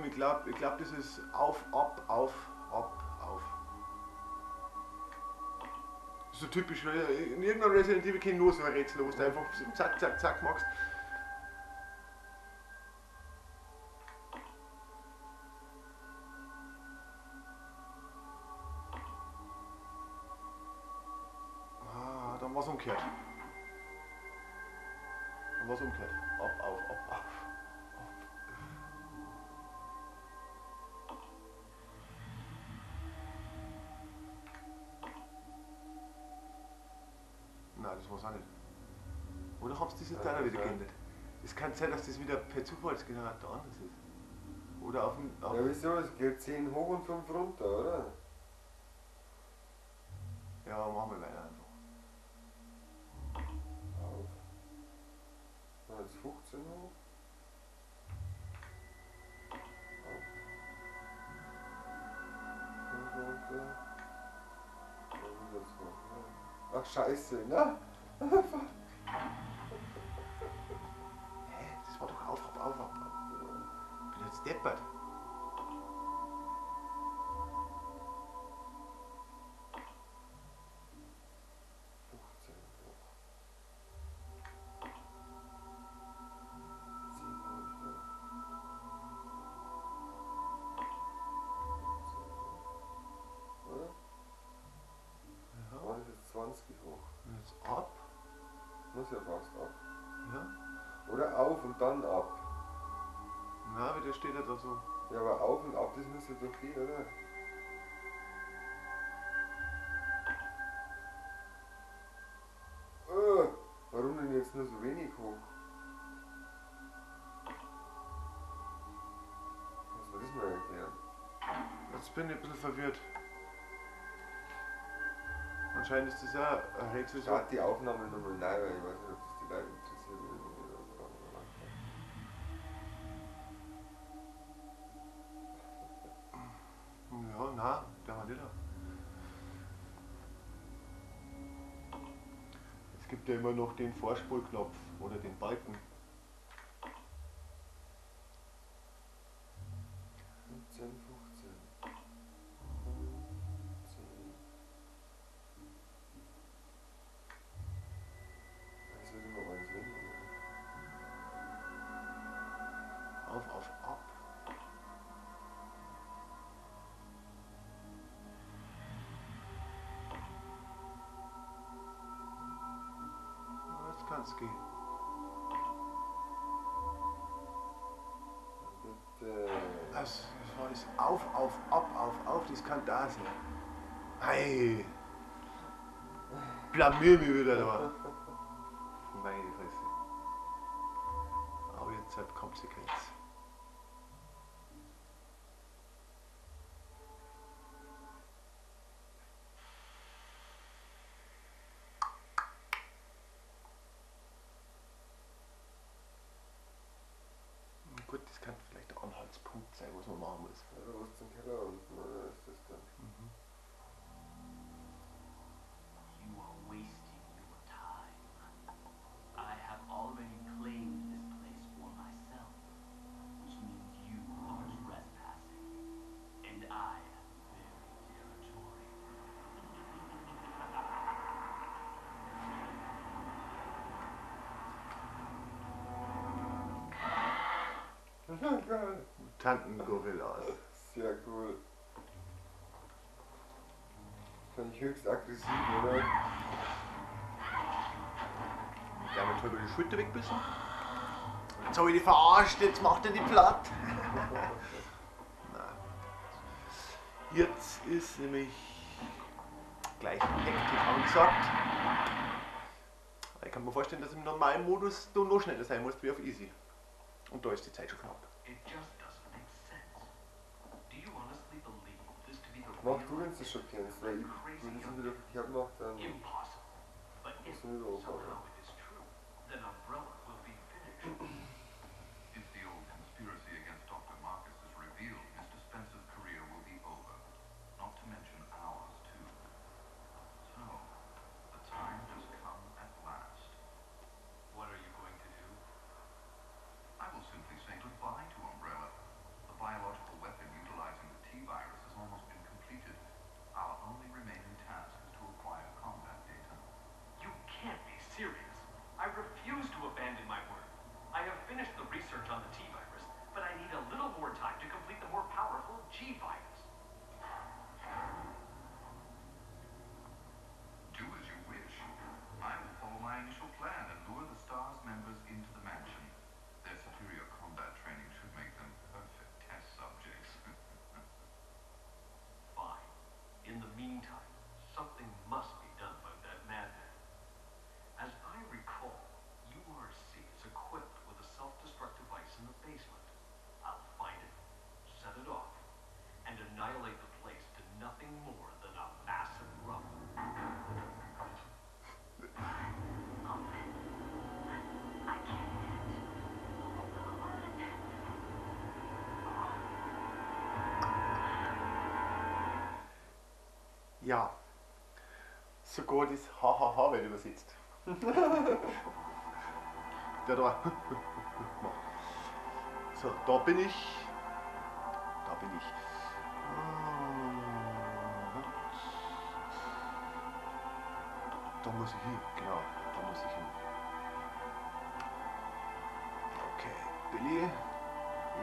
ich glaube, das ist auf, ab, auf, ab, auf. So typisch, in irgendeiner Resident Evil kennt nur so ein Rätsel, wo du einfach zack, zack, zack machst. Ah, dann war's umgekehrt. Dann war's umgekehrt. Ab, auf, ab, auf. Nein, das war's auch nicht. Oder hab's das jetzt auch wieder geändert? Es kann sein, dass das wieder per Zufallsgenerator anders ist. Oder auf dem. Ja, wieso? Es geht 10 hoch und 5 runter, oder? Ja, machen wir weiter einfach. Auf. Na, jetzt 15 hoch. Auf. 5 runter. Dann wieder 2. Ach, scheiße, ne? Hä? Das war doch auf, ab, auf, ab. Ich bin jetzt deppert. Ja. 20 hoch. Und jetzt ab. Muss ja fast ab. Ja. Oder auf und dann ab. Na, wie der steht ja da so. Ja, aber auf und ab, das müsste doch gehen, oder? Warum denn jetzt nur so wenig hoch? Muss man das mal erklären? Jetzt bin ich ein bisschen verwirrt. Anscheinend ist das auch ein Rätsel so. Start die Aufnahme nochmal neu, weil ich weiß nicht, ob das die Leute interessiert oder Ja, nein, der war nicht da. Es gibt ja immer noch den Vorspulknopf oder den Balken. 15, 15. 15. Das wird immer ganz wenig. Auf, ab. Jetzt kann's gehen. Bitte. Das war das auf, ab, auf, das kann da sein. Hey! Blamier mich wieder da. Meine Fresse. Aber jetzt hat Konsequenz. Gut, das kann vielleicht der Anhaltspunkt sein, was man machen muss. Ja, du musst zum Keller unten, oder ist das dann? You are wasting your time. I have already claimed this place for myself, which means you are trespassing, and I am very territorial. Tantengorillas. Sehr cool. Fand ich höchst aggressiv, oder? Damit hat er die Schulter wegbissen. Jetzt habe ich die verarscht, jetzt macht er die platt. Nein. Jetzt ist nämlich gleich Hektik angesagt. Ich kann mir vorstellen, dass im normalen Modus du noch schneller sein musst wie auf Easy. Und da ist die Zeit schon knapp. Mach du, wenn du das schon kennst, weil wenn ich es wieder verkehrt mache, dann musst du wieder aufmachen. If the old conspiracy against Dr. Marcus is revealed, Mr. Spencer's career will be over. Not to mention ours, too. So, the time has come at last. What are you going to do? I will simply say goodbye to Umbrella. The biological nothing more than a massive rumble. I can't. Ja. Sogar das Hahaha wird übersetzt. Der da. So, da bin ich. Da bin ich. Da muss ich hin, genau, da muss ich hin. Okay, Billy,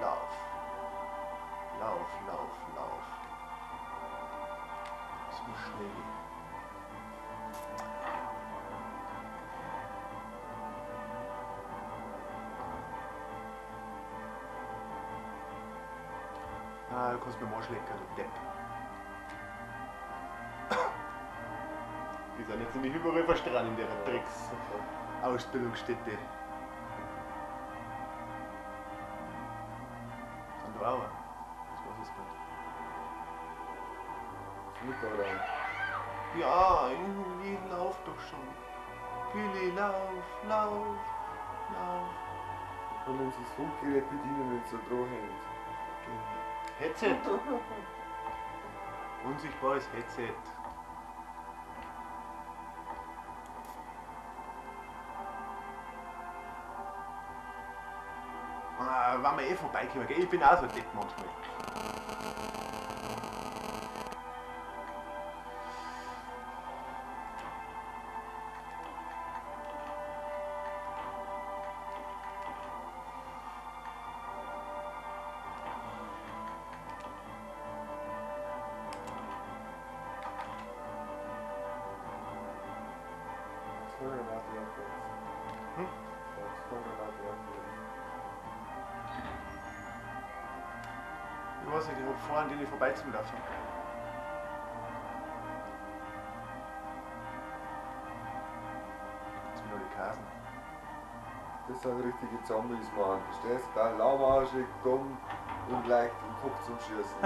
lauf. Lauf, lauf, lauf. Das muss schnell gehen. Ah, du kannst mir mal schlecken, du Depp. Die sind jetzt nämlich überall verstrahlt in der Drecks-Ausbildungsstätte. Sind da auch? Das weiß ich nicht. Mit oder? Ja, irgendwie lauf doch schon. Billy, lauf, lauf, lauf. Und wenn sie das Funkgerät bedienen, wenn es so dran hängt. Headset. Unsichtbares Headset. Wenn wir eh vorbeikommen, gell? Ich bin auch so depp manchmal. Ich weiß nicht, ich hab vor, an denen vorbeizulaufen. Jetzt wieder die Kasen. Das sind richtige Zombies, Mann. Verstehst du? Da lahmarschig, dumm und leicht den Kopf zum Schießen.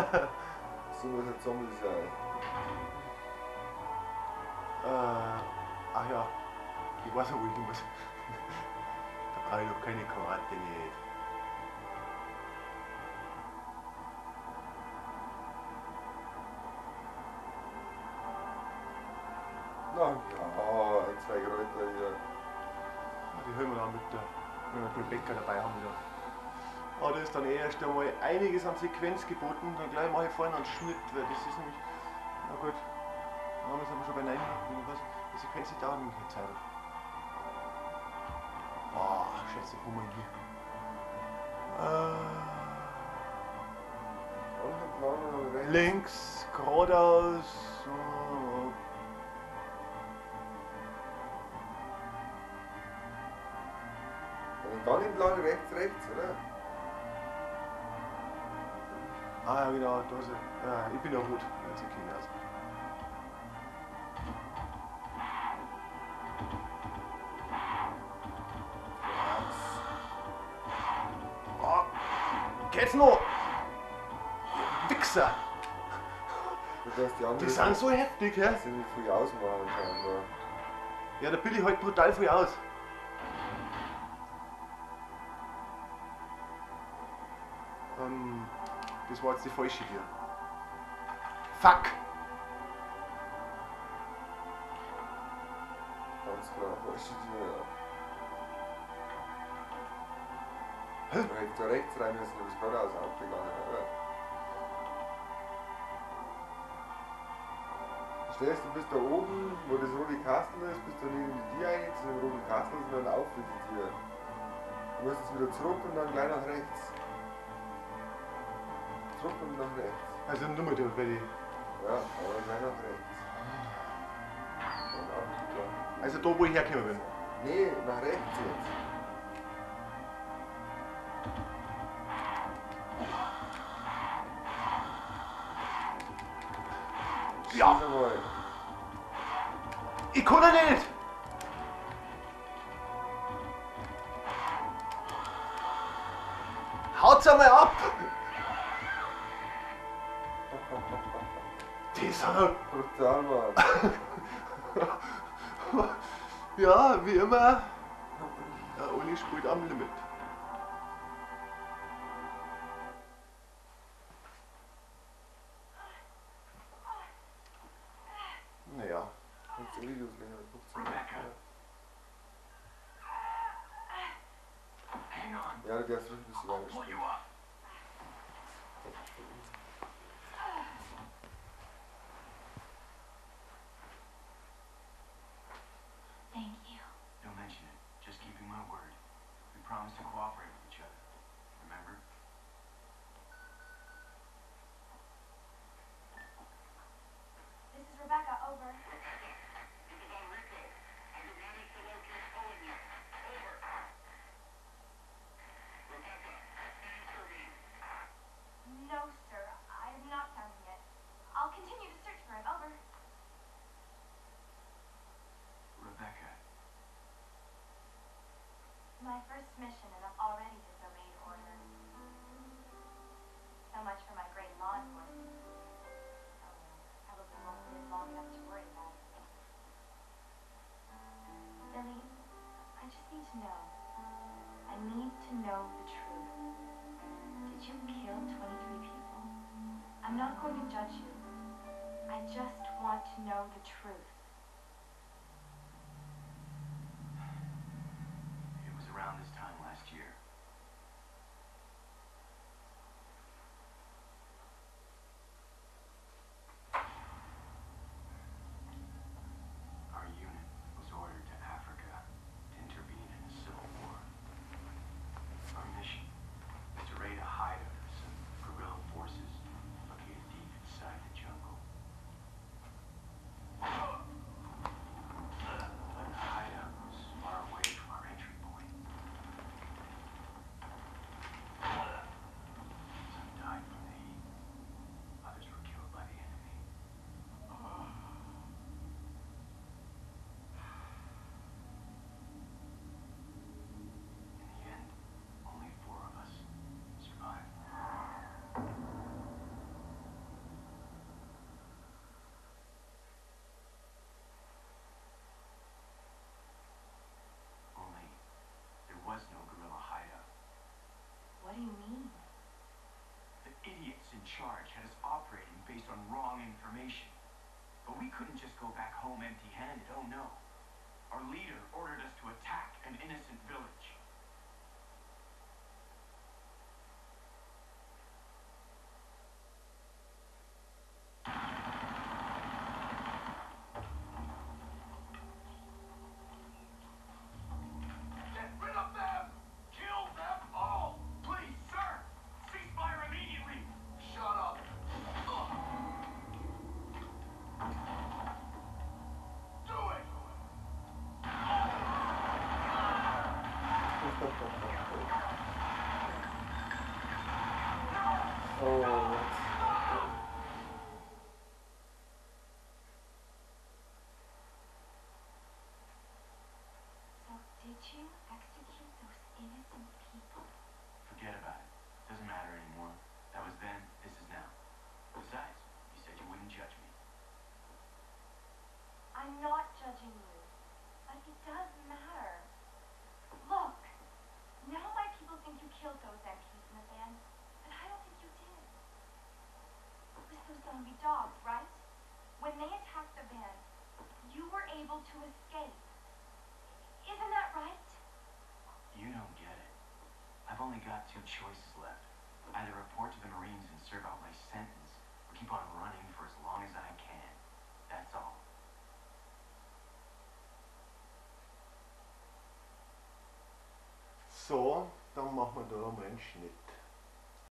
So muss ein Zombie sein. Ach ja, ich weiß auch, wo ich hin muss. Da brauche ich doch keine Karte nicht. Na ja, ein, zwei Kräuter hier. Die hören wir dann mit der, wenn wir einen Bäcker dabei haben wieder. Aber da ist dann erst einmal einiges an Sequenz geboten, dann gleich mache ich vorne einen Schnitt, weil das ist nämlich, na gut, dann haben wir es aber schon bei 9 Minuten, was, die Sequenz die dauert nämlich eine Zeit. Boah, scheiße, wo mal hier. Links, geradeaus. Und dann entlang rechts, rechts, oder? Ah ja, genau, da ist er. Ja, ich bin ja rot. Jetzt sieht keiner aus. Oh, geht's noch? Wichser! Du hast die anderen. Die sind so heftig, hä? Die sind nicht viel ausmachen scheinbar. Ja, der Billy halt brutal viel aus. Das war jetzt die falsche hier. Fuck! Ganz klar, falsche Tür, ja. Hä? Du hättest da rechts rein müssen, du bist geradeaus aufgegangen, oder? Verstehst du, bist da oben, wo das rote Kastel ist, bist du neben die Tür rein, zu dem roten Kastel und dann auf mit die Tür. Du musst jetzt wieder zurück und dann gleich nach rechts. Zurück und nach rechts. Also nur mal durch, weil die. Ja, aber gleich nach rechts. Und aufgegangen. Also da, wo ich hergekommen bin. Nee, nach rechts jetzt. Ja! Schieß einmal. Ich kann doch nicht! Haut's einmal ab! Deshalb, Brutal, Mann. ja, wie immer, der Uli spielt am Limit. Naja, Kannst du Videos länger gucken? Rebecca. Hang on. Ja, du darfst ruhig ein bisschen I'll weiter pull spielen. you up. Thank you. Don't mention it. Just keeping my word. We promised to cooperate with each other. Remember? This is Rebecca, over. This is Enrico. Have you managed to locate Owen yet? Over. Rebecca, do you hear me? No, sir. I have not found him yet. I'll continue to search for him, over. Rebecca. My first mission, and I've already disobeyed orders. So much for my great law enforcement. Oh, well, probably won't live long enough to worry about it. Billy, I just need to know. I need to know the truth. Did you kill 23 people? I'm not going to judge you. I just want to know the truth. It was around this time last year. Our unit was ordered to Africa to intervene in a civil war. Our mission was to raid a hideout of some guerrilla forces located deep inside the jungle. But the hideout was far away from our entry point. Some died from the heat. Others were killed by the enemy. In the end, only 4 of us survived. Only there was no guerrilla hideout. What do you mean? The idiots in charge had us operating based on wrong information. But we couldn't just go back home empty-handed, oh no. Our leader ordered us to attack an innocent village. Get rid of them! Kill them all! Please, sir! Ceasefire immediately! Shut up! Do it! Oh, So did you execute those innocent people? Forget about it. Doesn't matter anymore. That was then, this is now. Besides, you said you wouldn't judge me. I'm not judging you, but it does matter. Look, now my people think you killed those MPs in the van, but I don't think you did. It was those zombie dogs, right? When they attacked the van, you were able to escape. Isn't that right? You don't get it. I've only got 2 choices left. Either report to the Marines and serve out my sentence, or keep on running for as long as I can. That's all. So, dann machen wir da mal einen Schnitt.